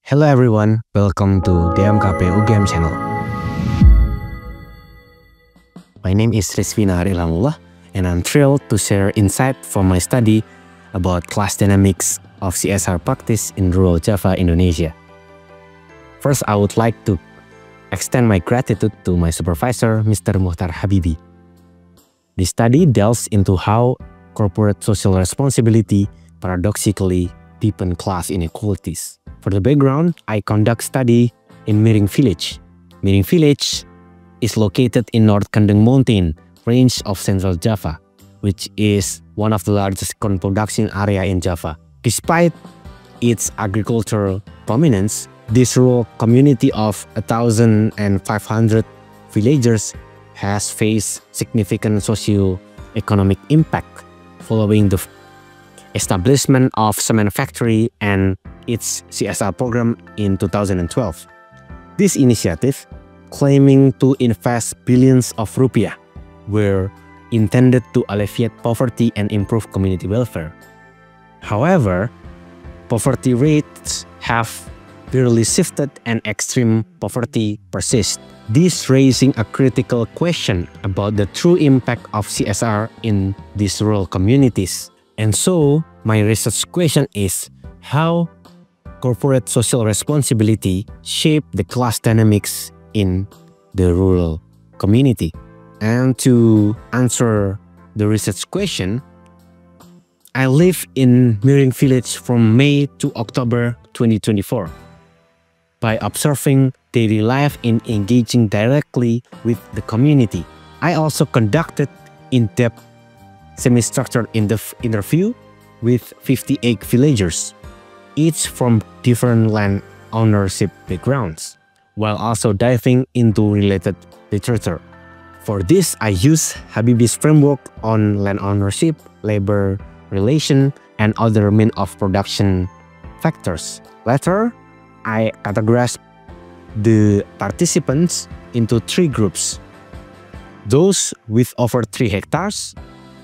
Hello everyone, welcome to DMKP UGM channel. My name is Rizvina Harilamullah and I'm thrilled to share insight from my study about class dynamics of CSR practice in rural Java, Indonesia. First, I would like to extend my gratitude to my supervisor, Mr. Muhtar Habibi. This study delves into how corporate social responsibility paradoxically deepen class inequalities. For the background, I conduct study in Miring Village. Miring Village is located in North Kendeng Mountain range of Central Java, which is one of the largest corn production area in Java. Despite its agricultural prominence, this rural community of 1,500 villagers has faced significant socio-economic impact following the establishment of cement factory and its CSR program in 2012. This initiative, claiming to invest billions of rupiah, were intended to alleviate poverty and improve community welfare. However, poverty rates have barely shifted and extreme poverty persists. This raising a critical question about the true impact of CSR in these rural communities. And so, my research question is how corporate social responsibility shape the class dynamics in the rural community. And to answer the research question, I live in Miring Village from May to October 2024. By observing daily life and engaging directly with the community, I also conducted in-depth semi-structured interview with 58 villagers, each from different land ownership backgrounds, while also diving into related literature. For this, I use Habibi's framework on land ownership, labor relation, and other means of production factors. Later, I categorized the participants into three groups: those with over 3 hectares,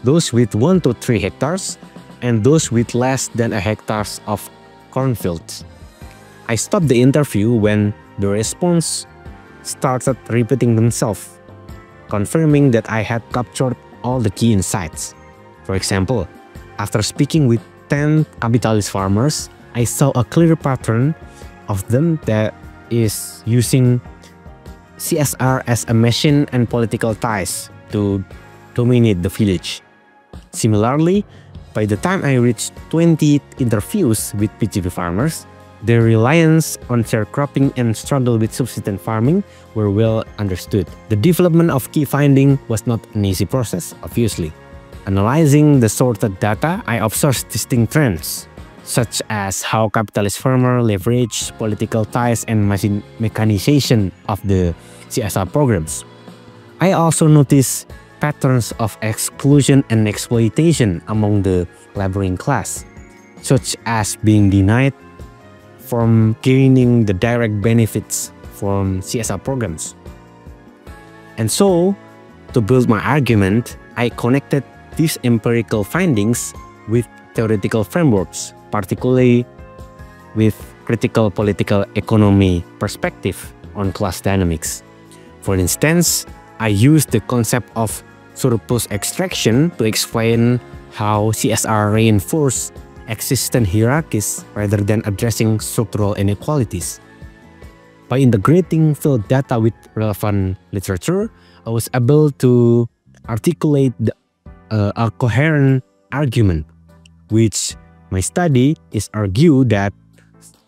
those with 1 to 3 hectares, and those with less than a hectare of cornfields. I stopped the interview when the response started repeating themselves, confirming that I had captured all the key insights. For example, after speaking with 10 capitalist farmers, I saw a clear pattern of them that is using CSR as a machine and political ties to dominate the village. Similarly, by the time I reached 20 interviews with PGP farmers, their reliance on sharecropping and struggle with subsistence farming were well understood. The development of key finding was not an easy process, obviously. Analyzing the sorted data, I observed distinct trends, such as how capitalist farmers leverage political ties and mechanization of the CSR programs. I also noticed patterns of exclusion and exploitation among the laboring class, such as being denied from gaining the direct benefits from CSR programs. And so, to build my argument, I connected these empirical findings with theoretical frameworks, particularly with critical political economy perspective on class dynamics. For instance, I used the concept of surplus extraction to explain how CSR reinforces existing hierarchies rather than addressing structural inequalities. By integrating field data with relevant literature, I was able to articulate a coherent argument, which my study is argued that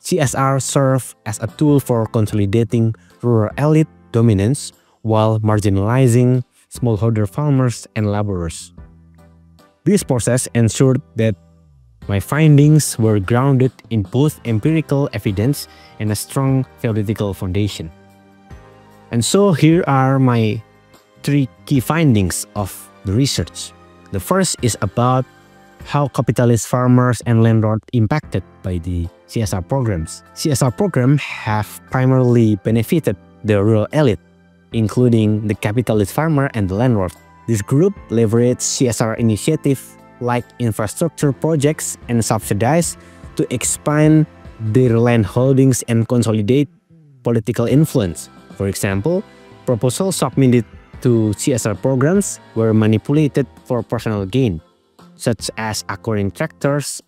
CSR serves as a tool for consolidating rural elite dominance while marginalizing smallholder farmers and laborers. This process ensured that my findings were grounded in both empirical evidence and a strong theoretical foundation. And so here are my 3 key findings of the research. The first is about how capitalist farmers and landlords impacted by the CSR programs. CSR programs have primarily benefited the rural elite, including the capitalist farmer and the landlord. This group leveraged CSR initiatives like infrastructure projects and subsidies to expand their land holdings and consolidate political influence. For example, proposals submitted to CSR programs were manipulated for personal gain, such as acquiring tractors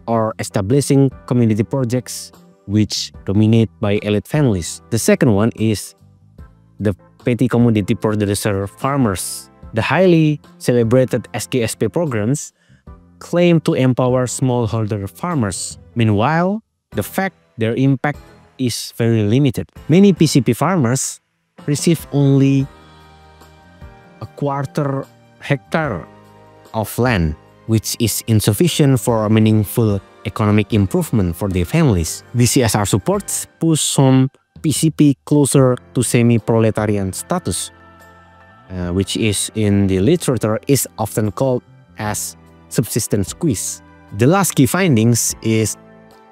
or establishing community projects which dominate by elite families. The second one is the petty commodity producer farmers. The highly celebrated SKSP programs claim to empower smallholder farmers. Meanwhile, the fact their impact is very limited. Many PCP farmers receive only a quarter hectare of land, which is insufficient for a meaningful economic improvement for their families. The CSR supports push some PCP closer to semi-proletarian status, which is in the literature is often called as subsistence squeeze. The last key findings is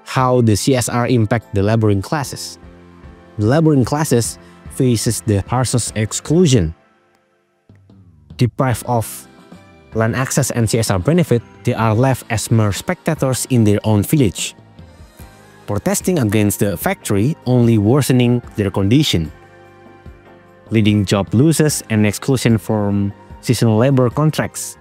how the CSR impact the laboring classes. The laboring classes faces the harshest exclusion. Deprived of land access and CSR benefit, they are left as mere spectators in their own village, protesting against the factory, only worsening their condition, leading job losses and exclusion from seasonal labor contracts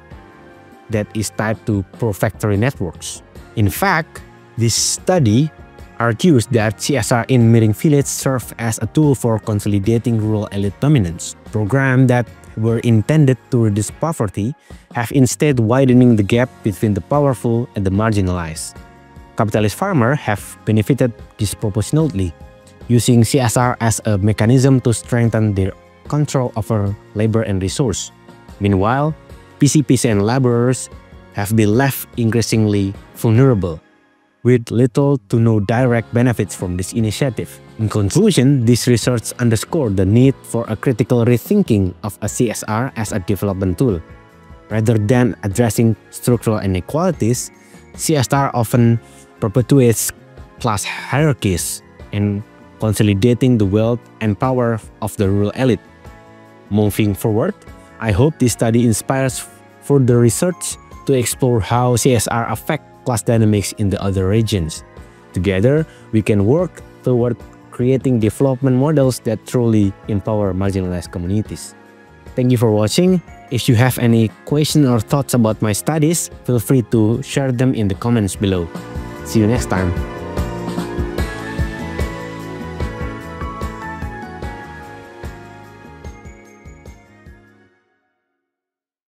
that is tied to pro-factory networks. In fact, this study argues that CSR in Miring Village serve as a tool for consolidating rural elite dominance. Programs that were intended to reduce poverty have instead widening the gap between the powerful and the marginalized. Capitalist farmers have benefited disproportionately, using CSR as a mechanism to strengthen their control over labor and resource. Meanwhile, PCPs and laborers have been left increasingly vulnerable, with little to no direct benefits from this initiative. In conclusion, this research underscored the need for a critical rethinking of a CSR as a development tool. Rather than addressing structural inequalities, CSR often perpetuates class hierarchies and consolidating the wealth and power of the rural elite. Moving forward, I hope this study inspires further research to explore how CSR affects class dynamics in the other regions. Together, we can work toward creating development models that truly empower marginalized communities. Thank you for watching. If you have any questions or thoughts about my studies, feel free to share them in the comments below. See you next time.